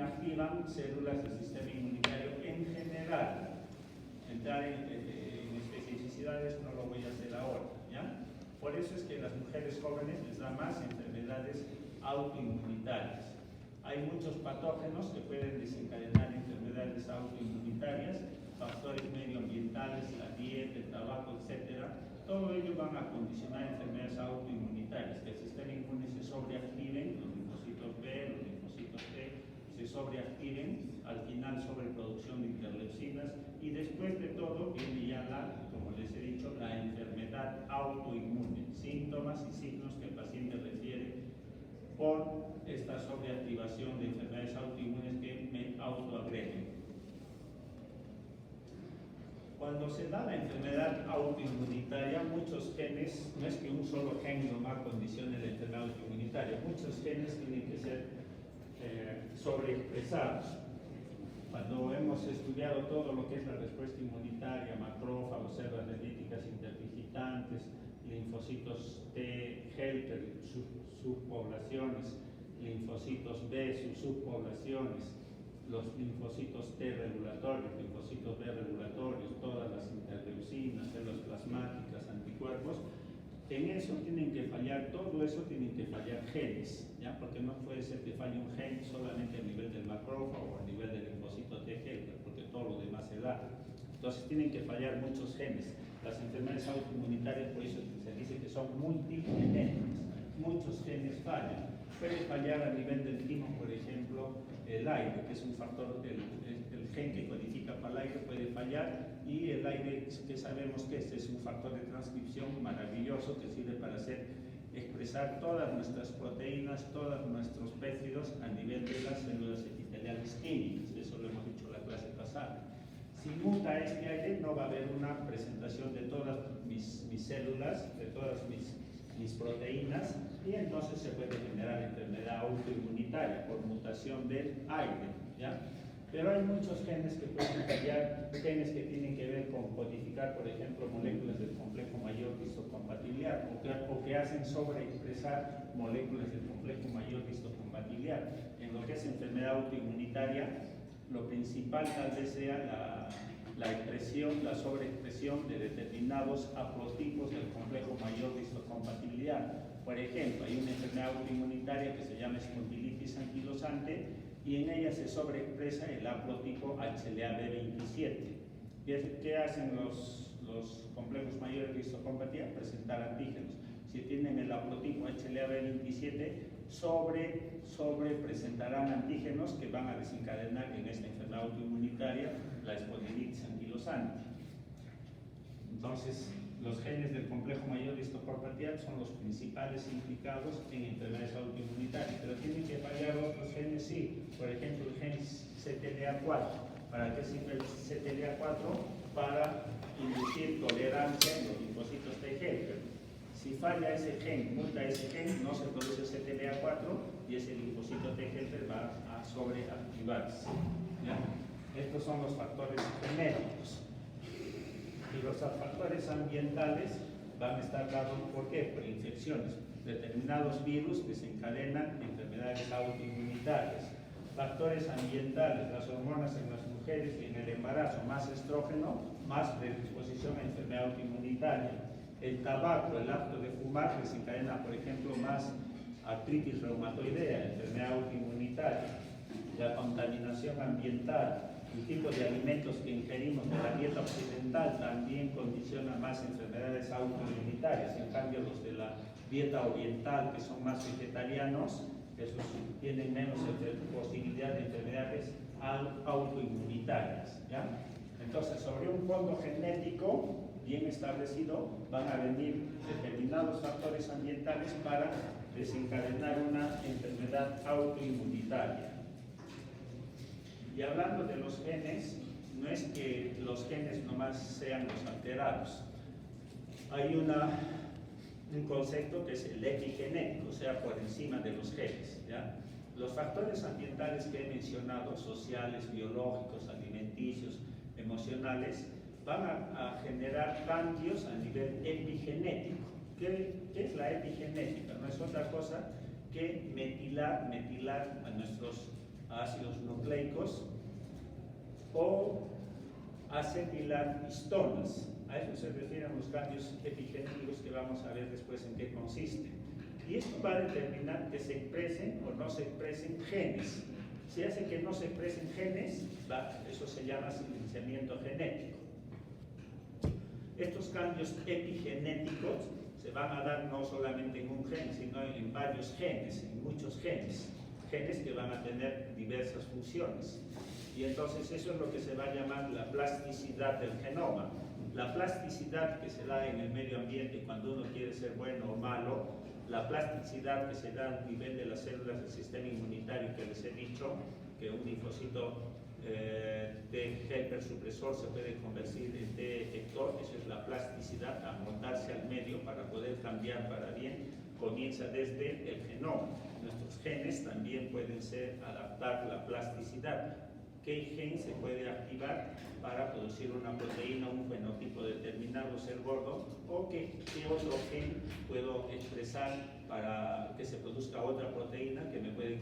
activan células del sistema inmunitario en general. Entrar en especificidades no lo voy a hacer ahora, ¿ya? Por eso es que a las mujeres jóvenes les da más enfermedades autoinmunitarias. Hay muchos patógenos que pueden desencadenar enfermedades autoinmunitarias, factores medioambientales, la dieta, el tabaco, etc. Todo ello van a condicionar enfermedades autoinmunitarias, que el sistema inmune se sobreactiven, los linfocitos B, los linfocitos T, se sobreactiven, al final sobreproducción de interleucinas, y después de todo viene ya como les he dicho, la enfermedad autoinmune, síntomas y signos que el paciente refiere por esta sobreactivación de enfermedades autoinmunes que me autoagreden. Cuando se da la enfermedad autoinmunitaria, muchos genes, no es que un solo gen nomás condicione la enfermedad autoinmunitaria, muchos genes tienen que ser sobreexpresados. Cuando hemos estudiado todo lo que es la respuesta inmunitaria, macrófagos, células dendríticas interdigitantes, linfocitos T, helper, subpoblaciones, linfocitos B, sus subpoblaciones, los linfocitos T regulatorios, linfocitos B regulatorios, todas las interleucinas, células plasmáticas, anticuerpos, en eso tienen que fallar, todo eso tienen que fallar genes, ¿ya? Porque no puede ser que falle un gen solamente a nivel del macrófago o a nivel del linfocito T helper, porque todo lo demás se da. Entonces tienen que fallar muchos genes. Las enfermedades autoinmunitarias, por eso se dice que son multigenéticas, muchos genes fallan. Puede fallar a nivel del timo, por ejemplo, el aire, que es un factor, el gen que codifica para el aire puede fallar, y el aire que sabemos que es un factor de transcripción maravilloso que sirve para expresar todas nuestras proteínas, todos nuestros péptidos a nivel de las células epiteliales químicas. Eso lo hemos dicho en la clase pasada. Si muta este aire, no va a haber una presentación de todas mis células, de todas mis proteínas, y entonces se puede generar enfermedad autoinmunitaria por mutación del aire, ¿ya? Pero hay muchos genes que pueden fallar, genes que tienen que ver con codificar, por ejemplo, moléculas del complejo mayor histocompatibiliar, o que hacen sobreexpresar moléculas del complejo mayor histocompatibiliar. En lo que es enfermedad autoinmunitaria, lo principal tal vez sea la sobreexpresión de determinados haplotipos del complejo mayor de histocompatibilidad. Por ejemplo, hay una enfermedad autoinmunitaria que se llama espondilitis anquilosante, y en ella se sobreexpresa el haplotipo HLA-B27. ¿Qué hacen los complejos mayores de histocompatibilidad? Presentar antígenos. Si tienen el haplotipo HLA-B27, sobre presentarán antígenos que van a desencadenar en esta enfermedad autoinmunitaria la espondilitis anquilosante. Entonces, los genes del complejo mayor de histocompatibilidad son los principales implicados en enfermedades autoinmunitarias, pero tienen que fallar otros genes, sí. Por ejemplo, el gen CTLA4. ¿Para qué sirve el CTLA4? Para inducir tolerancia en los linfocitos T helper. Si falla ese gen, muta ese gen, no se produce CTLA4 y ese linfocito T helper va a sobreactivarse, ¿ya? Estos son los factores genéticos. Y los factores ambientales van a estar dados, ¿por qué? Por infecciones. Determinados virus desencadenan enfermedades autoinmunitarias. Factores ambientales, las hormonas en las mujeres y en el embarazo, más estrógeno, más predisposición a enfermedad autoinmunitaria. El tabaco, el acto de fumar, desencadena, por ejemplo, más artritis reumatoidea, enfermedad autoinmunitaria. La contaminación ambiental, el tipo de alimentos que ingerimos de la dieta occidental también condiciona más enfermedades autoinmunitarias. En cambio, los de la dieta oriental, que son más vegetarianos, esos tienen menos posibilidad de enfermedades autoinmunitarias, ¿ya? Entonces, sobre un fondo genético bien establecido, van a venir determinados factores ambientales para desencadenar una enfermedad autoinmunitaria. Y hablando de los genes, no es que los genes nomás sean los alterados. Hay un concepto que es el epigenético, o sea, por encima de los genes, ¿ya? Los factores ambientales que he mencionado, sociales, biológicos, alimenticios, emocionales, van a generar cambios a nivel epigenético. ¿Qué es la epigenética? No es otra cosa que metilar a nuestros a ácidos nucleicos, o acetilar histonas. A eso se refieren los cambios epigenéticos que vamos a ver después en qué consisten. Y esto va a determinar que se expresen o no se expresen genes. Si hace que no se expresen genes, eso se llama silenciamiento genético. Estos cambios epigenéticos se van a dar no solamente en un gen, sino en varios genes, en muchos genes. Genes que van a tener diversas funciones. Y entonces eso es lo que se va a llamar la plasticidad del genoma. La plasticidad que se da en el medio ambiente cuando uno quiere ser bueno o malo, la plasticidad que se da a nivel de las células del sistema inmunitario que les he dicho, que un linfocito T helper supresor se puede convertir en T efector, eso es la plasticidad, amoldarse al medio para poder cambiar para bien, comienza desde el genoma. Nuestros genes también pueden adaptar la plasticidad. ¿Qué gen se puede activar para producir una proteína, un fenotipo determinado, ser gordo? ¿O qué otro gen puedo expresar para que se produzca otra proteína que me puede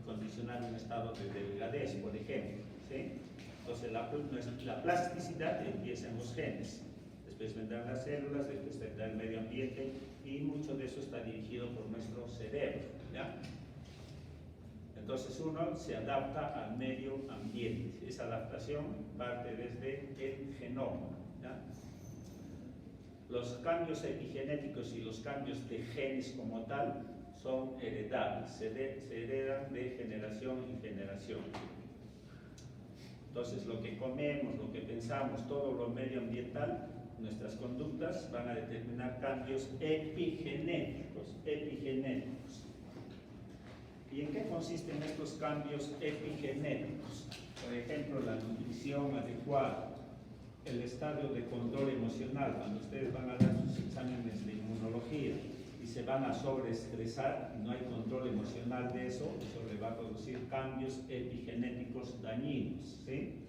condicionar un estado de delgadez, por ejemplo? ¿Sí? Entonces la plasticidad empieza en los genes. Después vendrán las células, después vendrá el medio ambiente y mucho de eso está dirigido por nuestro cerebro, ¿ya? Entonces uno se adapta al medio ambiente. Esa adaptación parte desde el genoma, ¿ya? Los cambios epigenéticos y los cambios de genes como tal son heredables, se heredan de generación en generación. Entonces lo que comemos, lo que pensamos, todo lo medioambiental, nuestras conductas van a determinar cambios epigenéticos. ¿Y en qué consisten estos cambios epigenéticos? Por ejemplo, la nutrición adecuada, el estado de control emocional. Cuando ustedes van a dar sus exámenes de inmunología y se van a sobreestresar y no hay control emocional de eso, eso le va a producir cambios epigenéticos dañinos, ¿sí?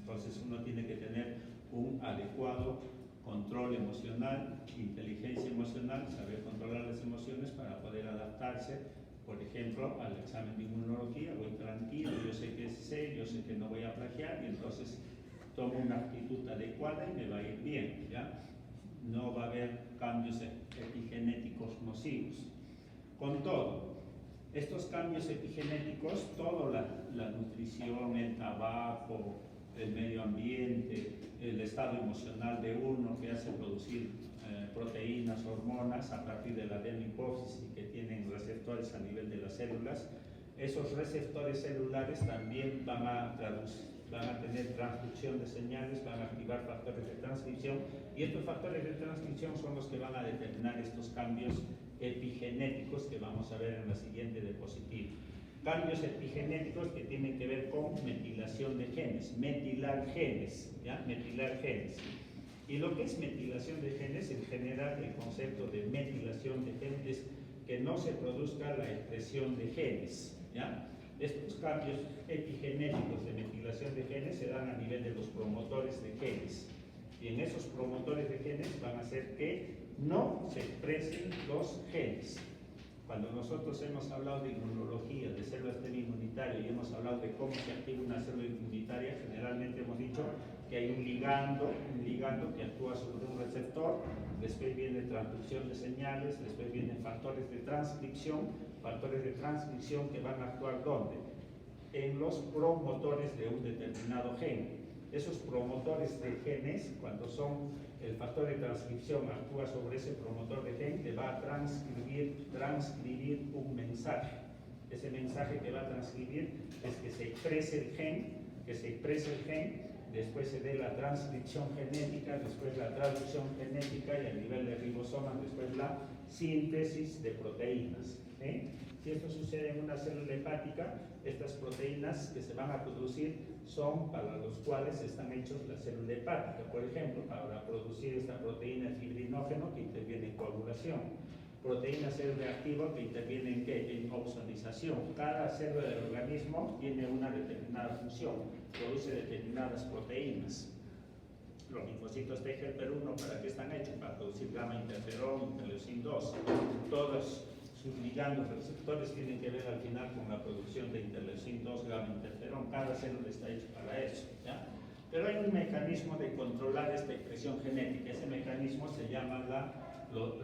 Entonces uno tiene que tener un adecuado control emocional, inteligencia emocional, saber controlar las emociones para poder adaptarse. Por ejemplo, al examen de inmunología, voy tranquilo, yo sé que sé, yo sé que no voy a plagiar y entonces tomo una actitud adecuada y me va a ir bien, ¿ya? No va a haber cambios epigenéticos nocivos. Con todo, estos cambios epigenéticos, toda la nutrición, el tabaco, el medio ambiente, el estado emocional de uno que hace producir proteínas, hormonas a partir de la adenohipófisis que tienen receptores a nivel de las células. Esos receptores celulares también van a tener transducción de señales, van a activar factores de transcripción y estos factores de transcripción son los que van a determinar estos cambios epigenéticos que vamos a ver en la siguiente diapositiva. Cambios epigenéticos que tienen que ver con metilación de genes, metilar genes, ¿ya? Metilar genes. Y lo que es metilación de genes, en general, el concepto de metilación de genes es que no se produzca la expresión de genes, ¿ya? Estos cambios epigenéticos de metilación de genes se dan a nivel de los promotores de genes. Y en esos promotores de genes van a hacer que no se expresen los genes. Cuando nosotros hemos hablado de inmunología, de células del inmunitario y hemos hablado de cómo se activa una célula inmunitaria, generalmente hemos dicho que hay un ligando que actúa sobre un receptor, después viene transducción de señales, después vienen factores de transcripción que van a actuar ¿dónde? En los promotores de un determinado gen. Esos promotores de genes, cuando son el factor de transcripción actúa sobre ese promotor de gen, le va a transcribir un mensaje. Ese mensaje que va a transcribir es que se exprese el gen, después se dé la transcripción genética, después la traducción genética y a nivel de ribosomas, después la síntesis de proteínas. Si esto sucede en una célula hepática, estas proteínas que se van a producir son para los cuales están hechos la célula hepática. Por ejemplo, para producir esta proteína fibrinógeno que interviene en coagulación, proteína C reactiva que interviene en ¿qué? En opsonización. Cada célula del organismo tiene una determinada función, produce determinadas proteínas. Los linfocitos T helper 1, ¿para qué están hechos? Para producir gamma interferón, interleucin 2. Todos sus ligandos receptores tienen que ver al final con la producción de interleucin 2 gamma interferón. Cada célula está hecha para eso, ¿ya? Pero hay un mecanismo de controlar esta expresión genética. Ese mecanismo se llama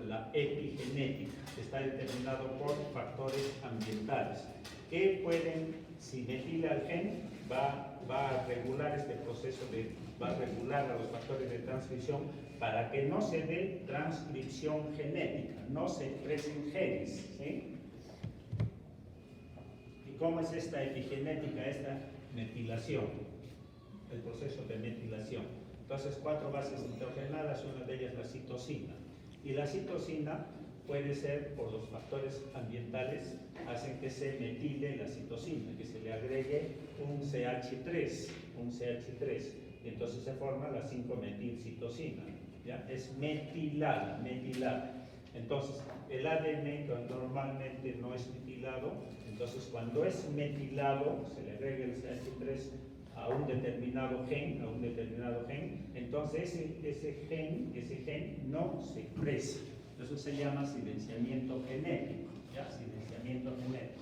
la epigenética, que está determinado por factores ambientales que pueden, si metila el gen, va a regular este proceso va a regular a los factores de transcripción para que no se dé transcripción genética, no se expresen genes, ¿sí? ¿Y cómo es esta epigenética, esta metilación? El proceso de metilación. Entonces, 4 bases nitrogenadas, una de ellas la citosina. Y la citosina puede ser, por los factores ambientales, hacen que se metile la citosina, que se le agregue un CH3, y entonces se forma la 5-metilcitosina, ¿ya? Es metilada. Entonces, el ADN que normalmente no es metilado, entonces cuando es metilado, se le agrega el CH3 a un determinado gen, entonces ese gen no se expresa. Eso se llama silenciamiento genético, ¿ya? Silenciamiento genético.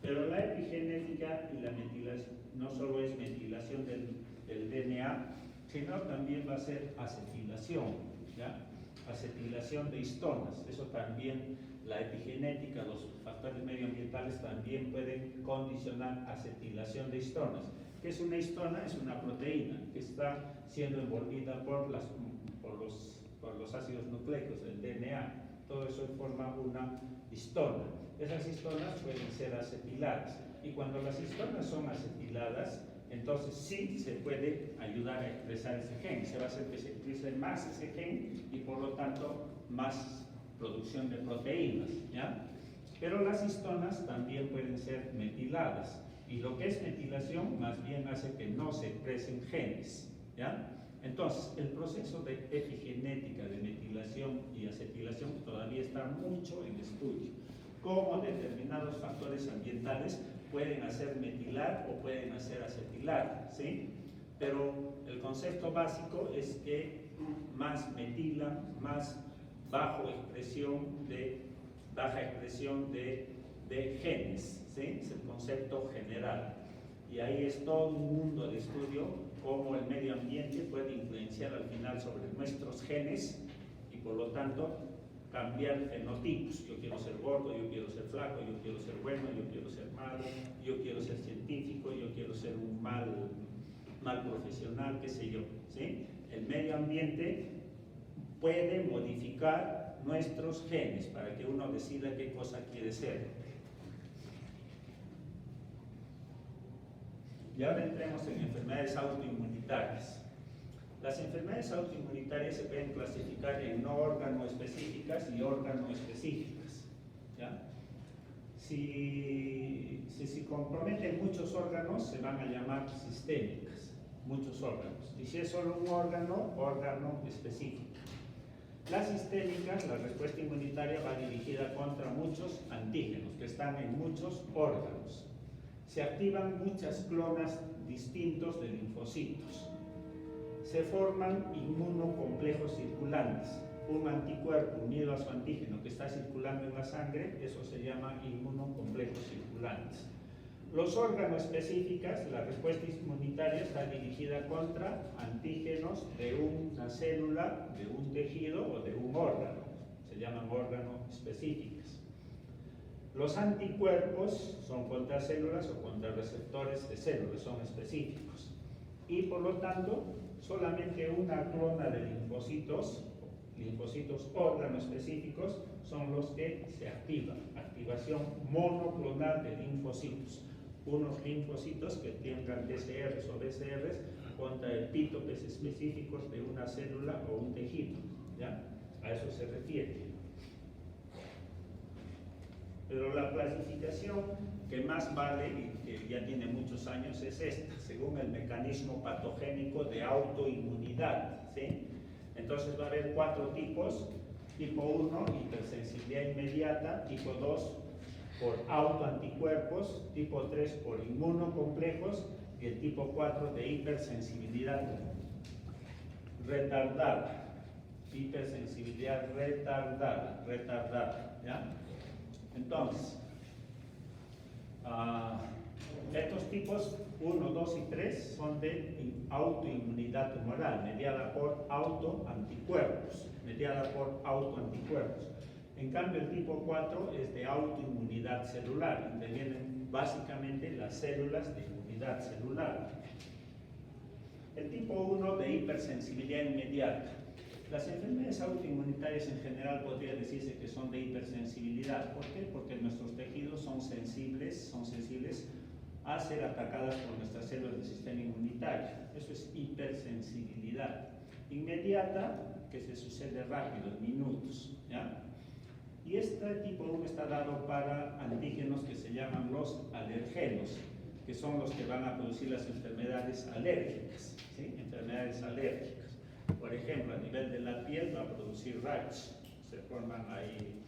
Pero la epigenética y la metilación no solo es metilación del DNA, sino también va a ser acetilación, ¿ya? Acetilación de histonas. Eso también, la epigenética, los factores medioambientales también pueden condicionar acetilación de histonas. ¿Qué es una histona? Es una proteína que está siendo envolvida por los ácidos nucleicos, el DNA. Todo eso forma una histona. Esas histonas pueden ser acetiladas. Y cuando las histonas son acetiladas, entonces sí se puede ayudar a expresar ese gen. Se va a hacer que se exprese más ese gen y por lo tanto más producción de proteínas, ¿ya? Pero las histonas también pueden ser metiladas. Y lo que es metilación más bien hace que no se expresen genes, ¿ya? Entonces, el proceso de epigenética, de metilación y acetilación todavía está mucho en estudio. Cómo determinados factores ambientales pueden hacer metilar o pueden hacer acetilar, ¿sí? Pero el concepto básico es que más metilan, más baja expresión de genes, ¿sí? Es el concepto general. Y ahí es todo un mundo de estudio cómo el medio ambiente puede influenciar al final sobre nuestros genes y por lo tanto cambiar fenotipos. Yo quiero ser gordo, yo quiero ser flaco, yo quiero ser bueno, yo quiero ser malo, yo quiero ser científico, yo quiero ser un mal profesional, qué sé yo, ¿sí? El medio ambiente puede modificar nuestros genes para que uno decida qué cosa quiere ser. Y ahora entremos en enfermedades autoinmunitarias. Las enfermedades autoinmunitarias se pueden clasificar en no órgano específicas y órgano específicas, ¿ya? Si comprometen muchos órganos, se van a llamar sistémicas, muchos órganos. Y si es solo un órgano específico. Las sistémicas, la respuesta inmunitaria va dirigida contra muchos antígenos que están en muchos órganos. Se activan muchas clonas distintos de linfocitos. Se forman inmunocomplejos circulantes. Un anticuerpo unido a su antígeno que está circulando en la sangre, eso se llama inmunocomplejos circulantes. Los órganos específicos, la respuesta inmunitaria está dirigida contra antígenos de una célula, de un tejido o de un órgano. Se llaman órganos específicos. Los anticuerpos son contra células o contra receptores de células, son específicos. Y por lo tanto, solamente una clona de linfocitos órganos específicos, son los que se activan. Activación monoclonal de linfocitos. Unos linfocitos que tengan TCRs o BCRs contra epítopes específicos de una célula o un tejido, ¿ya? A eso se refiere. Pero la clasificación que más vale y que ya tiene muchos años es esta, según el mecanismo patogénico de autoinmunidad, ¿sí? Entonces va a haber 4 tipos: tipo 1, hipersensibilidad inmediata; tipo 2, por autoanticuerpos; tipo 3, por inmunocomplejos; y el tipo 4 de hipersensibilidad retardada. Hipersensibilidad retardada, ¿ya? Entonces, estos tipos 1, 2 y 3 son de autoinmunidad tumoral, mediada por autoanticuerpos, En cambio, el tipo 4 es de autoinmunidad celular, intervienen básicamente las células de inmunidad celular. El tipo 1 de hipersensibilidad inmediata. Las enfermedades autoinmunitarias en general podría decirse que son de hipersensibilidad. ¿Por qué? Porque nuestros tejidos son sensibles a ser atacadas por nuestras células del sistema inmunitario. Eso es hipersensibilidad. Inmediata, que se sucede rápido, en minutos, ¿ya? Y este tipo 1 está dado para antígenos que se llaman los alergenos, que son los que van a producir las enfermedades alérgicas, ¿sí? Enfermedades alérgicas. Por ejemplo, a nivel de la piel va a producir rash, se forman ahí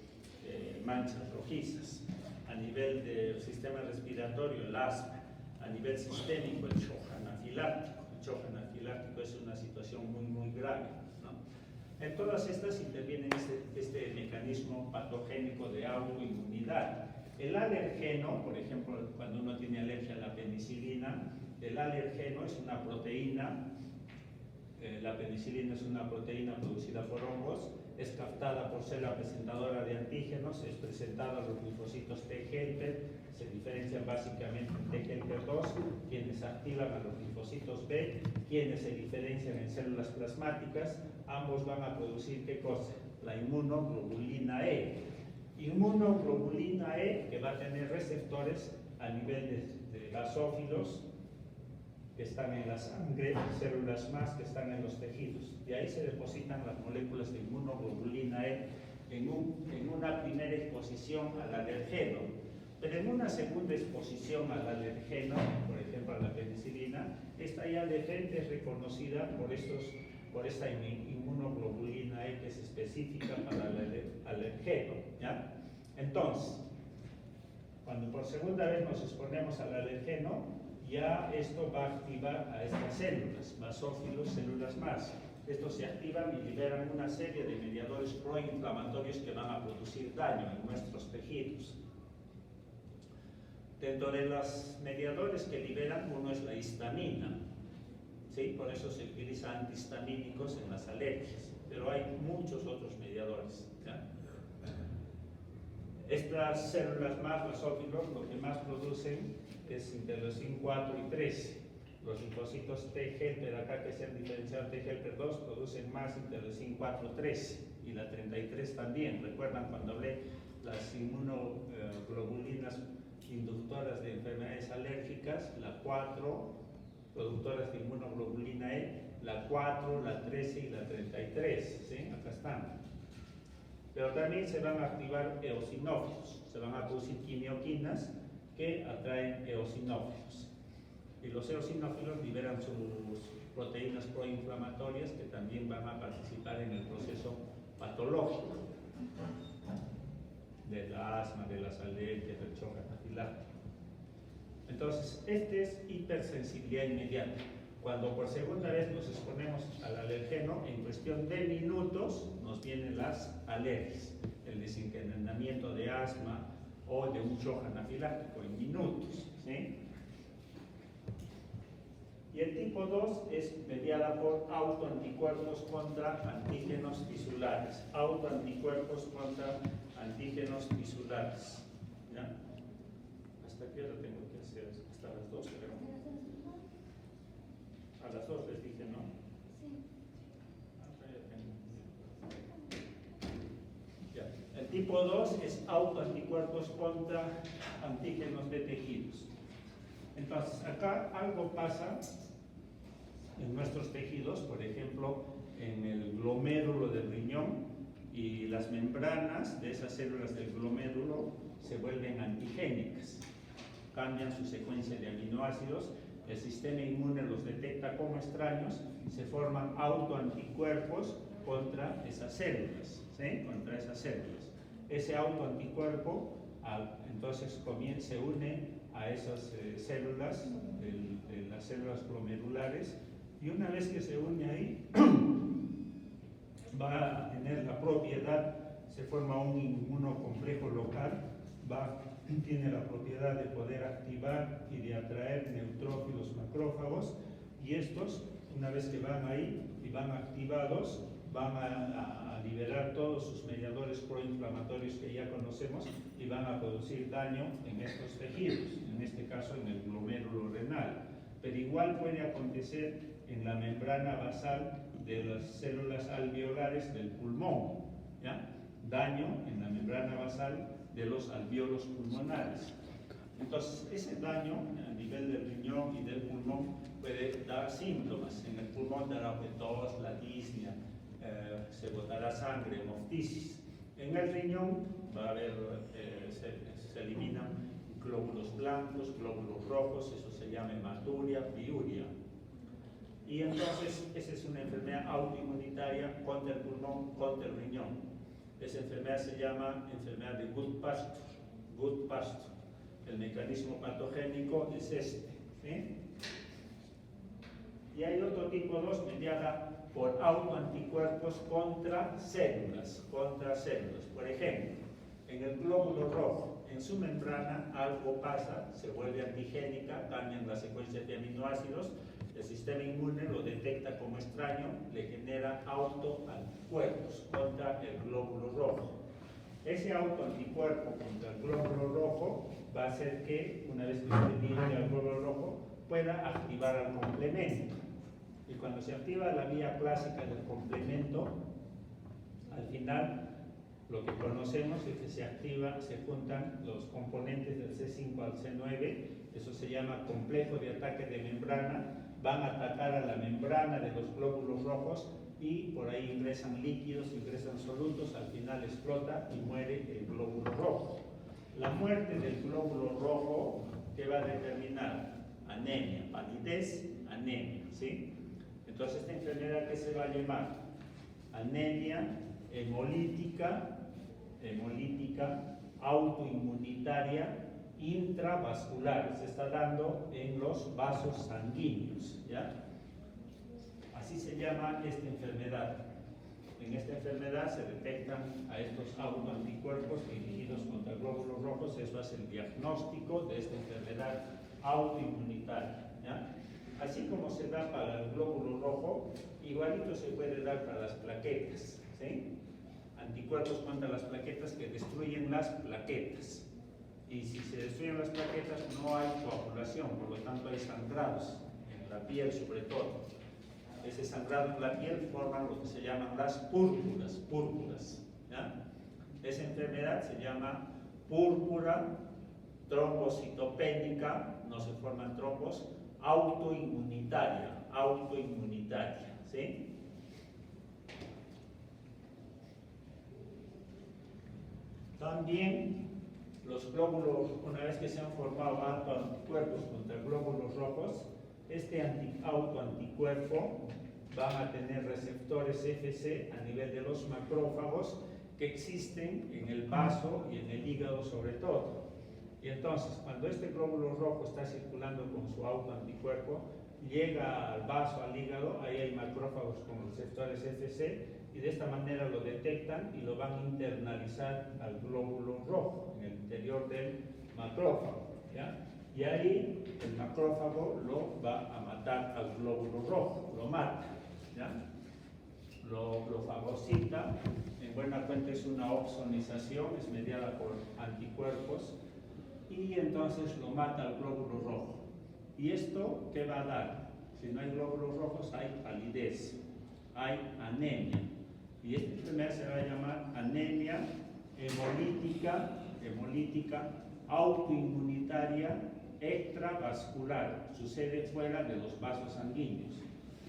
manchas rojizas. A nivel del sistema respiratorio, el asma. A nivel sistémico, el shock anafiláctico. El shock anafiláctico es una situación muy grave, ¿no? En todas estas interviene este mecanismo patogénico de autoinmunidad. El alergeno, por ejemplo, cuando uno tiene alergia a la penicilina, el alergeno es una proteína. La penicilina es una proteína producida por hongos, es captada por célula presentadora de antígenos, es presentada a los linfocitos T helper, se diferencian básicamente en T helper 2, quienes activan a los linfocitos B, quienes se diferencian en células plasmáticas. Ambos van a producir ¿qué cosa? La inmunoglobulina E. Inmunoglobulina E que va a tener receptores a nivel de basófilos, que están en la sangre, células más que están en los tejidos. De ahí se depositan las moléculas de inmunoglobulina E en una primera exposición al alergeno. Pero en una segunda exposición al alergeno, por ejemplo a la penicilina, esta ya de frente es reconocida por esta inmunoglobulina E que es específica para el alergeno, ¿ya? Entonces, cuando por segunda vez nos exponemos al alergeno, ya esto va a activar a estas células, basófilos, células más. Estos se activan y liberan una serie de mediadores proinflamatorios que van a producir daño en nuestros tejidos. Dentro de los mediadores que liberan, uno es la histamina, ¿sí? Por eso se utiliza antihistamínicos en las alergias, pero hay muchos otros mediadores, ¿ya? Estas células más basófilos lo que más producen es interleucin 4 y 13. Los linfocitos T helper, acá que se han diferenciado T helper 2, producen más interleucin 4-13 y la 33 también. ¿Recuerdan cuando hablé las inmunoglobulinas inductoras de enfermedades alérgicas? La 4, productoras de inmunoglobulina E, la 4, la 13 y la 33, ¿sí? Acá están. Pero también se van a activar eosinófilos, se van a producir quimioquinas que atraen eosinófilos. Y los eosinófilos liberan sus proteínas proinflamatorias que también van a participar en el proceso patológico del asma, de las alergias, del shock anafiláctico. Entonces, este es hipersensibilidad inmediata. Cuando por segunda vez nos exponemos al alergeno, en cuestión de minutos nos vienen las alergias, el desencadenamiento de asma o de un shock anafiláctico en minutos, ¿sí? Y el tipo 2 es mediada por autoanticuerpos contra antígenos tisulares. Autoanticuerpos contra antígenos tisulares, ¿ya? ¿Hasta qué hora tengo que hacer? Hasta las 2, creo. A las 2 les dije, ¿no? Sí. Ya. El tipo 2 es autoanticuerpos contra antígenos de tejidos. Entonces, acá algo pasa en nuestros tejidos, por ejemplo, en el glomérulo del riñón, y las membranas de esas células del glomérulo se vuelven antigénicas, cambian su secuencia de aminoácidos, el sistema inmune los detecta como extraños, se forman autoanticuerpos contra esas células, ¿sí? Contra esas células. Ese autoanticuerpo entonces se une a esas células, de las células glomerulares, y una vez que se une ahí, va a tener la propiedad, se forma un inmunocomplejo local tiene la propiedad de poder activar y de atraer neutrófilos macrófagos, y estos, una vez que van ahí y van activados, van a liberar todos sus mediadores proinflamatorios que ya conocemos y van a producir daño en estos tejidos, en este caso en el glomérulo renal. Pero igual puede acontecer en la membrana basal de las células alveolares del pulmón, ¿ya? Daño en la membrana basal de los alvéolos pulmonares. Entonces, ese daño a nivel del riñón y del pulmón puede dar síntomas. En el pulmón dará tos, la disnea, se botará sangre, hemoftisis. En el riñón va a haber, se eliminan glóbulos blancos, glóbulos rojos, eso se llama hematuria, piuria. Y entonces, esa es una enfermedad autoinmunitaria contra el pulmón, contra el riñón. Esa enfermedad se llama enfermedad de Goodpasture. El mecanismo patogénico es este, ¿sí? Y hay otro tipo 2 mediada por autoanticuerpos contra células. Por ejemplo, en el glóbulo rojo, en su membrana algo pasa, se vuelve antigénica, cambian las secuencias de aminoácidos, el sistema inmune lo detecta como extraño, le genera autoanticuerpos contra el glóbulo rojo. Ese autoanticuerpo contra el glóbulo rojo va a hacer que, una vez que se libere al glóbulo rojo, pueda activar al complemento. Y cuando se activa la vía clásica del complemento, al final lo que conocemos es que se juntan los componentes del C5 al C9, eso se llama complejo de ataque de membrana, van a atacar a la membrana de los glóbulos rojos y por ahí ingresan líquidos, ingresan solutos, al final explota y muere el glóbulo rojo. La muerte del glóbulo rojo, ¿qué va a determinar? Anemia, palidez, anemia, ¿sí? Entonces, esta enfermedad, ¿qué se va a llamar? Anemia hemolítica, autoinmunitaria, intravascular. Se está dando en los vasos sanguíneos, ¿ya? Así se llama esta enfermedad. En esta enfermedad se detectan a estos autoanticuerpos dirigidos contra glóbulos rojos. Eso es el diagnóstico de esta enfermedad autoinmunitaria, ¿ya? Así como se da para el glóbulo rojo, igualito se puede dar para las plaquetas, ¿sí? Anticuerpos contra las plaquetas que destruyen las plaquetas. Y si se destruyen las plaquetas no hay coagulación, por lo tanto hay sangrados en la piel sobre todo. Ese sangrado en la piel forma lo que se llaman las púrpuras, ¿ya? Esa enfermedad se llama púrpura trombocitopénica, no se forman trombos, autoinmunitaria, ¿sí? También los glóbulos, una vez que se han formado autoanticuerpos contra glóbulos rojos, este autoanticuerpo van a tener receptores FC a nivel de los macrófagos que existen en el vaso y en el hígado sobre todo. Y entonces, cuando este glóbulo rojo está circulando con su autoanticuerpo, llega al vaso, al hígado, ahí hay macrófagos con receptores FC, y de esta manera lo detectan y lo van a internalizar al glóbulo rojo, en el interior del macrófago, ¿ya? Y ahí el macrófago lo va a matar al glóbulo rojo, lo mata, ¿ya? Lo fagocita, en buena cuenta es una opsonización, es mediada por anticuerpos, y entonces lo mata al glóbulo rojo. ¿Y esto qué va a dar? Si no hay glóbulos rojos hay palidez, hay anemia. Y esta enfermedad se va a llamar anemia hemolítica autoinmunitaria extravascular. Sucede fuera de los vasos sanguíneos,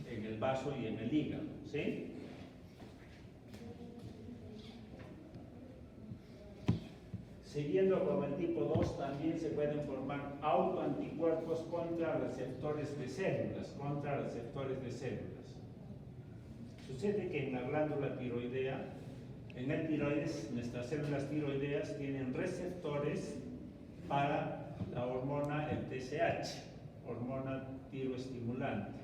en el vaso y en el hígado, ¿sí? Siguiendo con el tipo 2, también se pueden formar autoanticuerpos contra receptores de células, Sucede que en la glándula tiroidea, en el tiroides, nuestras células tiroideas tienen receptores para la hormona, el TSH, hormona tiroestimulante.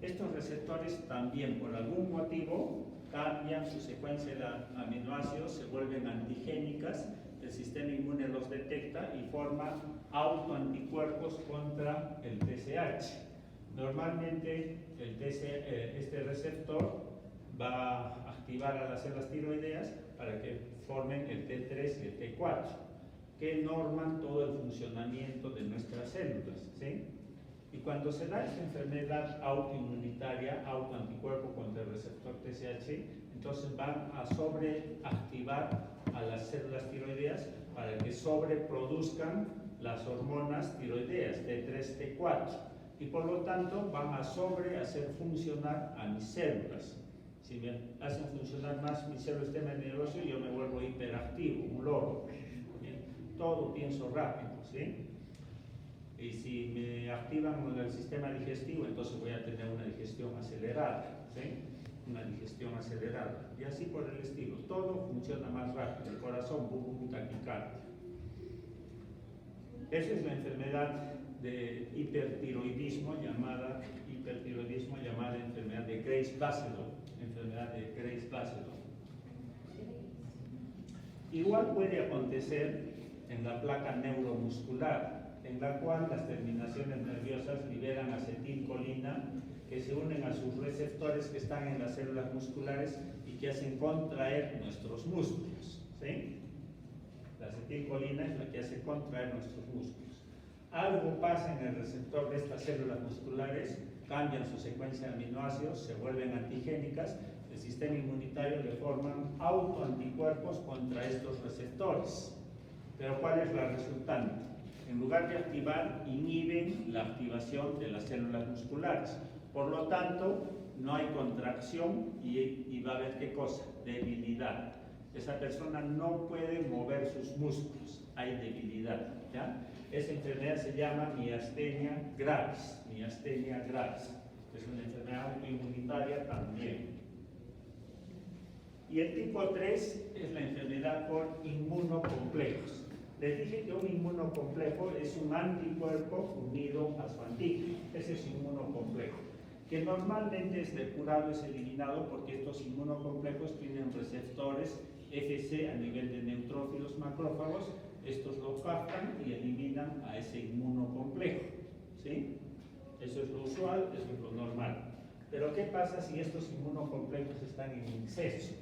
Estos receptores también, por algún motivo, cambian su secuencia de aminoácidos, se vuelven antigénicas, el sistema inmune los detecta y forma autoanticuerpos contra el TSH. Normalmente este receptor va a activar a las células tiroideas para que formen el T3 y el T4, que norman todo el funcionamiento de nuestras células, ¿sí? Y cuando se da esta enfermedad autoinmunitaria, autoanticuerpo contra el receptor TSH, entonces van a sobreactivar a las células tiroideas para que sobreproduzcan las hormonas tiroideas T3, T4, y por lo tanto van a hacer funcionar a mis células. Si me hacen funcionar más mi sistema nervioso, yo me vuelvo hiperactivo, un loro. ¿Bien? Todo pienso rápido, ¿sí? Y si me activan el sistema digestivo, entonces voy a tener una digestión acelerada, ¿sí? Una digestión acelerada. Y así por el estilo. Todo funciona más rápido. El corazón, taquicardia. Esa es la enfermedad de hipertiroidismo llamada enfermedad de Graves-Basedow. Enfermedad de Graves-Basedow. Igual puede acontecer en la placa neuromuscular, en la cual las terminaciones nerviosas liberan acetilcolina que se unen a sus receptores que están en las células musculares y que hacen contraer nuestros músculos, ¿sí? La acetilcolina es la que hace contraer nuestros músculos. Algo pasa en el receptor de estas células musculares, cambian su secuencia de aminoácidos, se vuelven antigénicas, el sistema inmunitario le forman autoanticuerpos contra estos receptores. Pero ¿cuál es la resultante? En lugar de activar, inhiben la activación de las células musculares. Por lo tanto, no hay contracción y va a haber ¿qué cosa? Debilidad. Esa persona no puede mover sus músculos, hay debilidad, ¿ya? Esa enfermedad se llama miastenia gravis, miastenia gravis. Es una enfermedad autoinmunitaria también. Y el tipo 3 es la enfermedad por inmunocomplejos. Les dije que un inmunocomplejo es un anticuerpo unido a su antígeno. Ese es inmunocomplejo, que normalmente es depurado, es eliminado, porque estos inmunocomplejos tienen receptores FC a nivel de neutrófilos macrófagos. Estos lo captan y eliminan a ese inmunocomplejo, ¿sí? Eso es lo usual, eso es lo normal. Pero ¿qué pasa si estos inmunocomplejos están en exceso?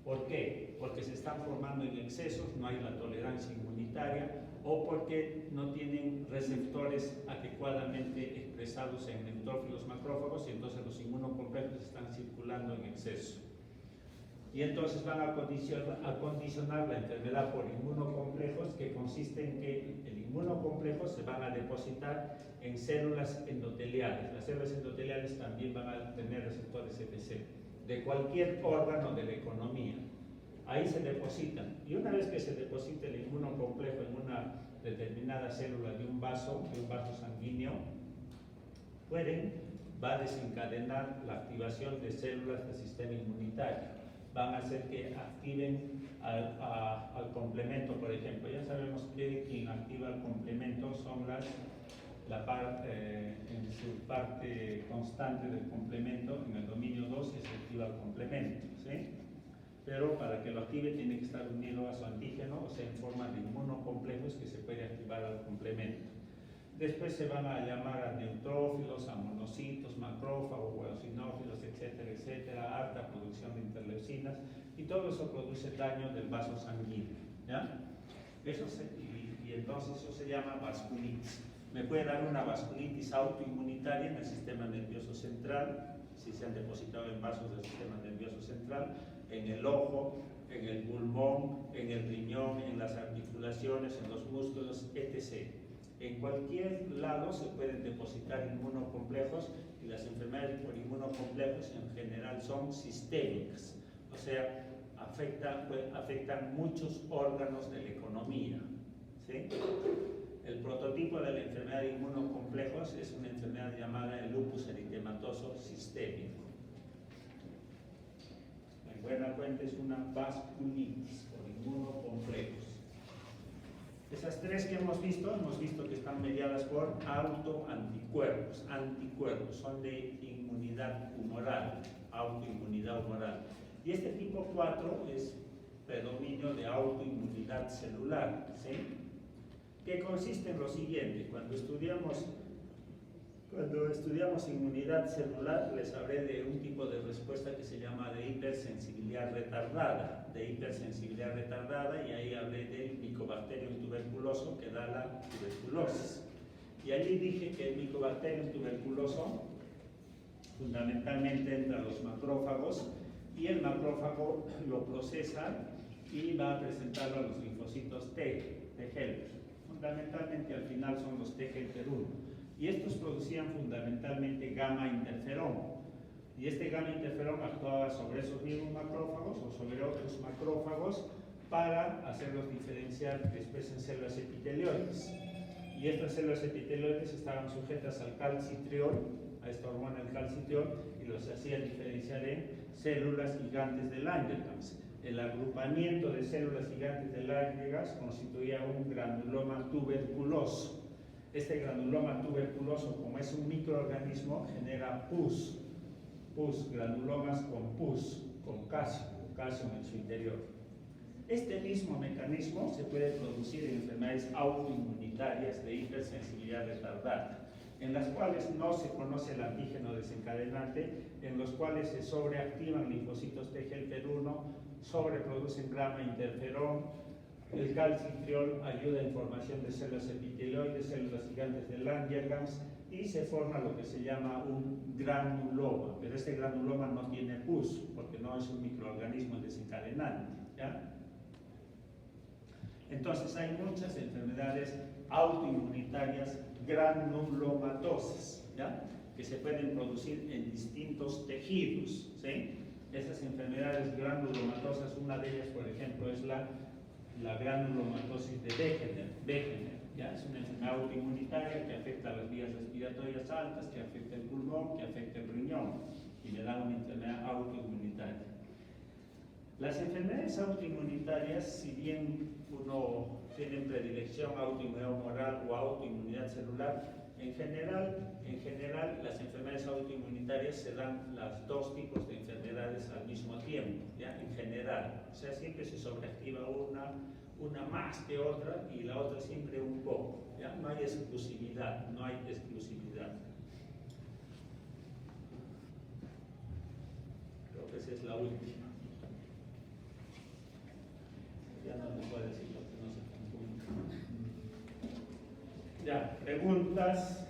¿Por qué? Porque se están formando en excesos, no hay la tolerancia inmunitaria, o porque no tienen receptores adecuadamente expresados en neutrófilos macrófagos y entonces los inmunocomplejos están circulando en exceso. Y entonces van a condicionar la enfermedad por inmunocomplejos, que consiste en que el inmunocomplejo se van a depositar en células endoteliales. Las células endoteliales también van a tener receptores FC de cualquier órgano de la economía. Ahí se depositan. Y una vez que se deposita el inmunocomplejo en una determinada célula de un vaso sanguíneo, va a desencadenar la activación de células del sistema inmunitario. Van a hacer que activen al complemento, por ejemplo. Ya sabemos que quien activa el complemento son en su parte constante del complemento, en el dominio 2 se activa el complemento, ¿sí? Pero para que lo active tiene que estar unido a su antígeno, o sea, en forma de inmunocomplejos que se puede activar al complemento. Después se van a llamar a neutrófilos, a monocitos, macrófagos, eosinófilos, etcétera, etcétera, alta producción de interleucinas, y todo eso produce daño del vaso sanguíneo, ¿ya? Y entonces eso se llama vasculitis. Me puede dar una vasculitis autoinmunitaria en el sistema nervioso central, si se han depositado en vasos del sistema nervioso central, en el ojo, en el pulmón, en el riñón, en las articulaciones, en los músculos, etc. En cualquier lado se pueden depositar inmunocomplejos, y las enfermedades por inmunocomplejos en general son sistémicas, o sea, afectan muchos órganos de la economía, ¿sí? El prototipo de la enfermedad de inmunocomplejos es una enfermedad llamada el lupus eritematoso sistémico. En buena cuenta es una vasculitis por inmunocomplejos. Esas tres que hemos visto que están mediadas por autoanticuerpos. Anticuerpos son de inmunidad humoral, autoinmunidad humoral. Y este tipo 4 es predominio de autoinmunidad celular, ¿sí? Que consiste en lo siguiente: cuando estudiamos inmunidad celular, les hablé de un tipo de respuesta que se llama de hipersensibilidad retardada, y ahí hablé del Mycobacterium tuberculoso que da la tuberculosis. Y allí dije que el Mycobacterium tuberculoso fundamentalmente entra a los macrófagos, y el macrófago lo procesa y va a presentarlo a los linfocitos T helper. Fundamentalmente al final son los T helper 1, y estos producían fundamentalmente gamma interferón, y este gamma interferón actuaba sobre esos mismos macrófagos o sobre otros macrófagos para hacerlos diferenciar después en células epitelioides, y estas células epitelioides estaban sujetas al calcitriol, a esta hormona del calcitriol, y los hacía diferenciar en células gigantes de Langerhans. El agrupamiento de células gigantes de Langerhans constituía un granuloma tuberculoso. Este granuloma tuberculoso, como es un microorganismo, genera pus, granulomas con pus, con calcio en su interior. Este mismo mecanismo se puede producir en enfermedades autoinmunitarias de hipersensibilidad retardada, en las cuales no se conoce el antígeno desencadenante, en los cuales se sobreactivan linfocitos T helper 1, sobreproducen gamma interferón, el calcitriol ayuda en formación de células epitelioides, células gigantes de Langerhans, y se forma lo que se llama un granuloma, pero este granuloma no tiene pus, porque no es un microorganismo desencadenante, ¿ya? Entonces hay muchas enfermedades autoinmunitarias granulomatosas, ¿ya?, que se pueden producir en distintos tejidos, ¿sí? Esas enfermedades granulomatosas, una de ellas, por ejemplo, es la granulomatosis de Wegener, ¿ya? Es una enfermedad autoinmunitaria que afecta a las vías respiratorias altas, que afecta el pulmón, que afecta el riñón, y le da una enfermedad autoinmunitaria. Las enfermedades autoinmunitarias, si bien uno tiene predilección a autoinmunidad humoral o autoinmunidad celular, en general las enfermedades autoinmunitarias se dan los dos tipos de enfermedades al mismo tiempo, ¿ya? En general, o sea, siempre se sobreactiva una más que otra, y la otra siempre un poco, ¿ya? No hay exclusividad. Creo que esa es la última. Ya no les puedo decir porque no se confunde. Ya, preguntas.